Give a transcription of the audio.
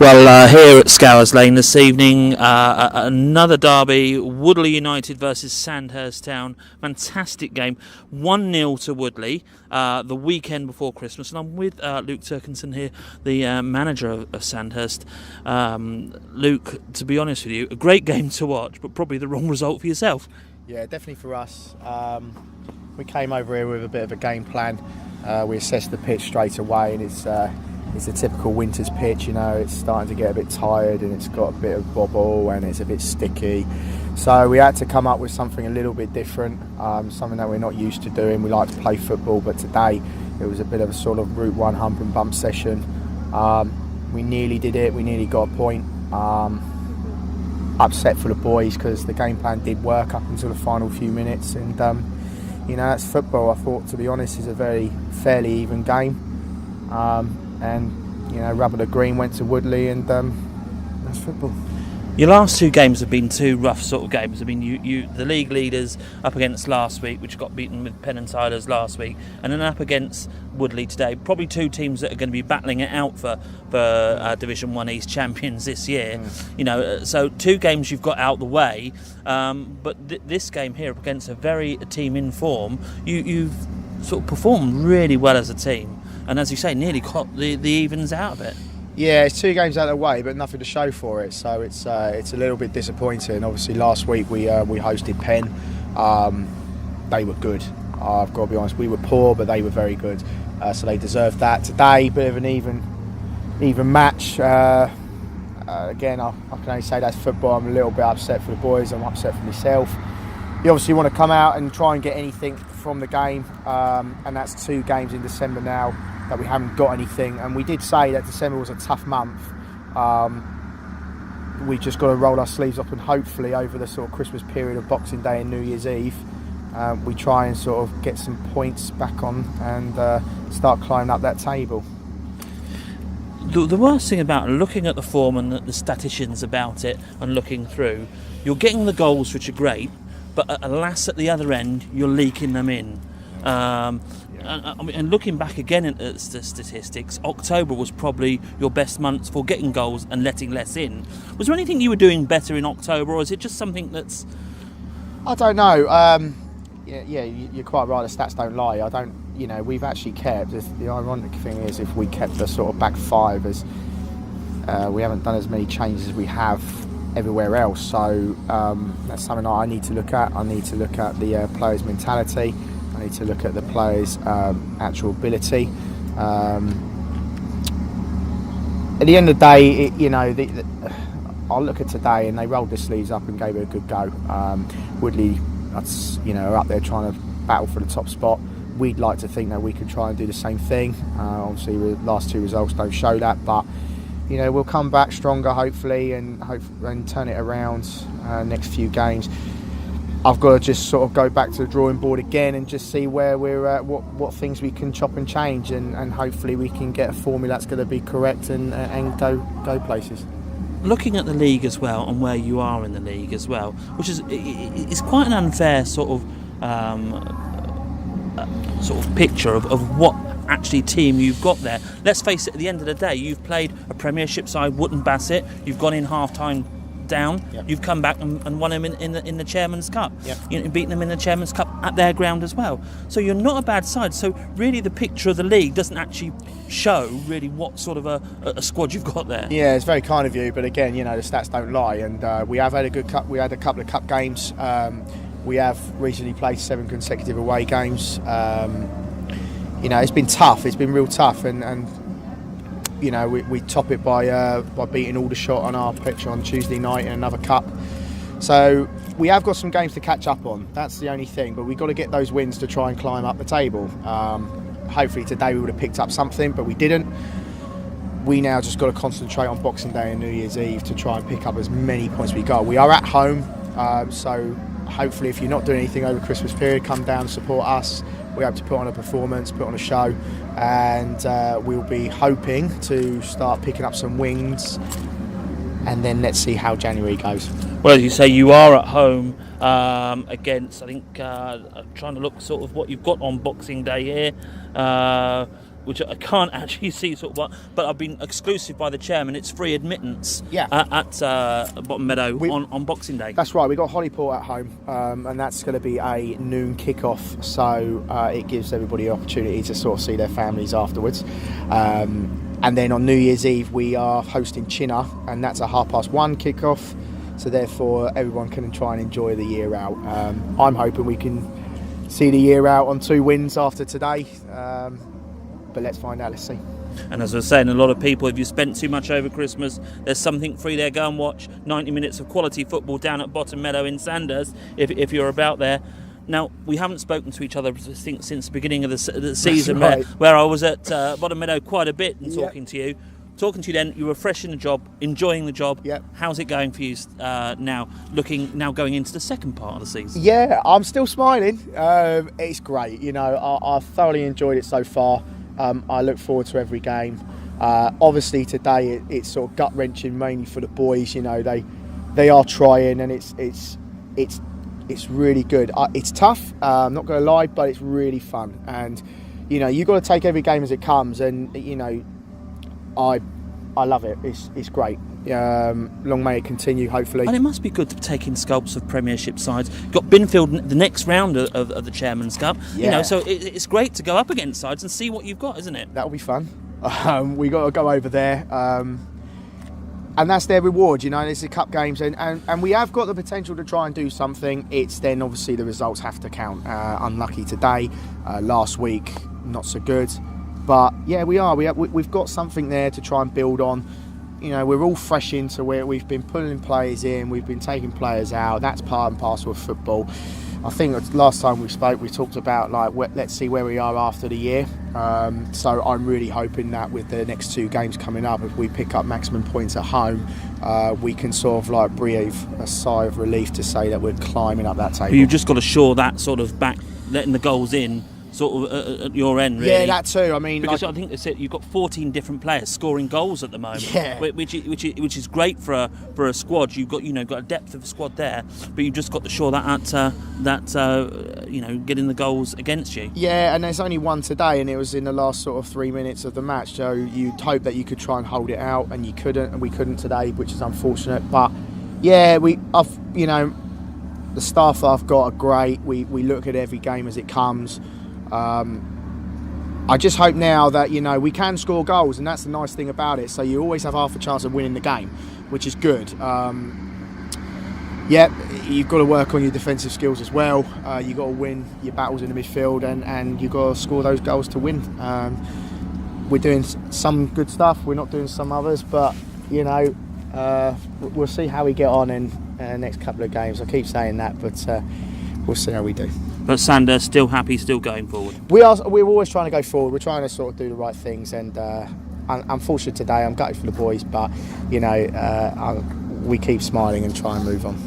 Well, here at Scowers Lane this evening, another derby, Woodley United versus Sandhurst Town. Fantastic game, 1-0 to Woodley, the weekend before Christmas. And I'm with Luke Turkington here, the manager of Sandhurst. Luke, to be honest with you, a great game to watch, but probably the wrong result for yourself. Yeah, definitely for us. We came over here with a bit of a game plan. We assessed the pitch straight away, and it's a typical winter's pitch. You know, it's starting to get a bit tired, and it's got a bit of bobble, and it's a bit sticky. So we had to come up with something a little bit different, something that we're not used to doing. We like to play football, but today it was a bit of a sort of Route 1 hump and bump session. We nearly did it. We nearly got a point. Upset for the boys because the game plan did work up until the final few minutes, and you know, that's football. I thought, to be honest, is a very fairly even game. And you know, rubber the green went to Woodley, and that's football. Your last two games have been two rough sort of games. I mean, you the league leaders up against last week, which got beaten with Penn and Tyler's last week, and then up against Woodley today. Probably two teams that are going to be battling it out for Division 1 East champions this year. You know, so two games you've got out the way, but this game here up against a very team in form, you've sort of performed really well as a team. And as you say, nearly got the evens out of it. Yeah, it's two games out of the way, but nothing to show for it. So it's a little bit disappointing. Obviously, last week we hosted Penn. They were good. I've got to be honest. We were poor, but they were very good. So they deserved that. Today, bit of an even match. Again, I can only say that's football. I'm a little bit upset for the boys. I'm upset for myself. You obviously want to come out and try and get anything from the game, and that's two games in December now that we haven't got anything. And we did say that December was a tough month. We just got to roll our sleeves up, and hopefully over the sort of Christmas period of Boxing Day and New Year's Eve, we try and sort of get some points back on and start climbing up that table. The worst thing about looking at the form and the statisticians about it and looking through, you're getting the goals, which are great, but alas, at the other end, you're leaking them in. And looking back again at the statistics, October was probably your best month for getting goals and letting less in. Was there anything you were doing better in October, or is it just something that's... I don't know. Yeah, you're quite right. The stats don't lie. You know, we've actually kept. The ironic thing is, if we kept the sort of back five, as we haven't done as many changes as we have everywhere else. So that's something I need to look at. I need to look at the players' mentality. I need to look at the players' actual ability. At the end of the day, you know, I'll look at today, and they rolled their sleeves up and gave it a good go. Woodley, you know, are up there trying to battle for the top spot. We'd like to think that we could try and do the same thing. Obviously, the last two results don't show that, but you know, we'll come back stronger, hopefully, and turn it around next few games. I've got to just sort of go back to the drawing board again and just see where we're at, what things we can chop and change, and hopefully we can get a formula that's going to be correct and go places. Looking at the league as well, and where you are in the league as well, which is quite an unfair sort of picture of what actually team you've got there. Let's face it, at the end of the day, you've played a Premiership side, Wootton Bassett, you've gone in half-time down, yep. You've come back and won them in the Chairman's Cup, yep. You know, beaten them in the Chairman's Cup at their ground as well. So you're not a bad side. So really the picture of the league doesn't actually show really what sort of a squad you've got there. Yeah, it's very kind of you, but again, you know, the stats don't lie, and we have had a good cup. We had a couple of cup games. We have recently played 7 consecutive away games. You know, it's been tough. It's been real tough, and you know, we top it by beating Aldershot on our pitch on Tuesday night in another cup. So we have got some games to catch up on. That's the only thing. But we've got to get those wins to try and climb up the table. Hopefully today we would have picked up something, but we didn't. We now just got to concentrate on Boxing Day and New Year's Eve to try and pick up as many points as we got. We are at home, so hopefully if you're not doing anything over Christmas period, come down and support us. We hope to put on a performance, put on a show, and we'll be hoping to start picking up some wins, and then let's see how January goes. Well, as you say, you are at home against, I think, trying to look sort of what you've got on Boxing Day here. which I can't actually see sort of what, but I've been exclusive by the chairman. It's free admittance at Bottom Meadow on Boxing Day. That's right. We got Hollyport at home, and that's going to be a noon kick-off. So it gives everybody an opportunity to sort of see their families afterwards. And then on New Year's Eve we are hosting Chinner, and that's a 1:30 kick-off. So therefore everyone can try and enjoy the year out. I'm hoping we can see the year out on 2 wins after today, but let's find out. Let's see. And as I was saying, a lot of people, if you spent too much over Christmas, there's something free there. Go and watch 90 minutes of quality football down at Bottom Meadow in Sandhurst if you're about there. Now, we haven't spoken to each other since the beginning of the season, right. where I was at Bottom Meadow quite a bit and talking to you. Talking to you then, you were fresh in the job, enjoying the job. Yep. How's it going for you now going into the second part of the season? Yeah, I'm still smiling. It's great. You know, I've thoroughly enjoyed it so far. I look forward to every game. Obviously today it's sort of gut wrenching, mainly for the boys. You know, they are trying, and it's really good. It's tough. I'm not going to lie, but it's really fun. And you know, you've got to take every game as it comes. And you know, I love it. It's great. Long may it continue, hopefully. And it must be good to take in scalps of Premiership sides. Got Binfield the next round of the Chairman's Cup. Yeah. You know, so it's great to go up against sides and see what you've got, isn't it? That'll be fun. We got to go over there, and that's their reward. You know, it's the cup games, and we have got the potential to try and do something. It's then obviously the results have to count. Unlucky today, last week not so good. But yeah, we've got something there to try and build on. You know, we're all fresh into where we've been pulling players in, we've been taking players out. That's part and parcel of football. I think last time we spoke, we talked about let's see where we are after the year. So I'm really hoping that with the next 2 games coming up, if we pick up maximum points at home, we can sort of breathe a sigh of relief to say that we're climbing up that table. But you've just got to shore that sort of back, letting the goals in. Sort of at your end, really. Yeah, that too. I mean, because I think that's it. You've got 14 different players scoring goals at the moment, yeah. which is great for a squad. You've got got a depth of a squad there, but you've just got to shore that getting the goals against you. Yeah, and there's only one today, and it was in the last sort of 3 minutes of the match. So you'd hope that you could try and hold it out, and you couldn't, and we couldn't today, which is unfortunate. But yeah, the staff that I've got are great. We look at every game as it comes. I just hope now that we can score goals, and that's the nice thing about it. So you always have half a chance of winning the game, which is good. You've got to work on your defensive skills as well. You've got to win your battles in the midfield, and you've got to score those goals to win. We're doing some good stuff. We're not doing some others, but we'll see how we get on in the next couple of games. I keep saying that, but we'll see how we do. But Sandhurst still happy, still going forward. We're always trying to go forward. We're trying to sort of do the right things, and unfortunately today I'm gutted for the boys, but we keep smiling and try and move on.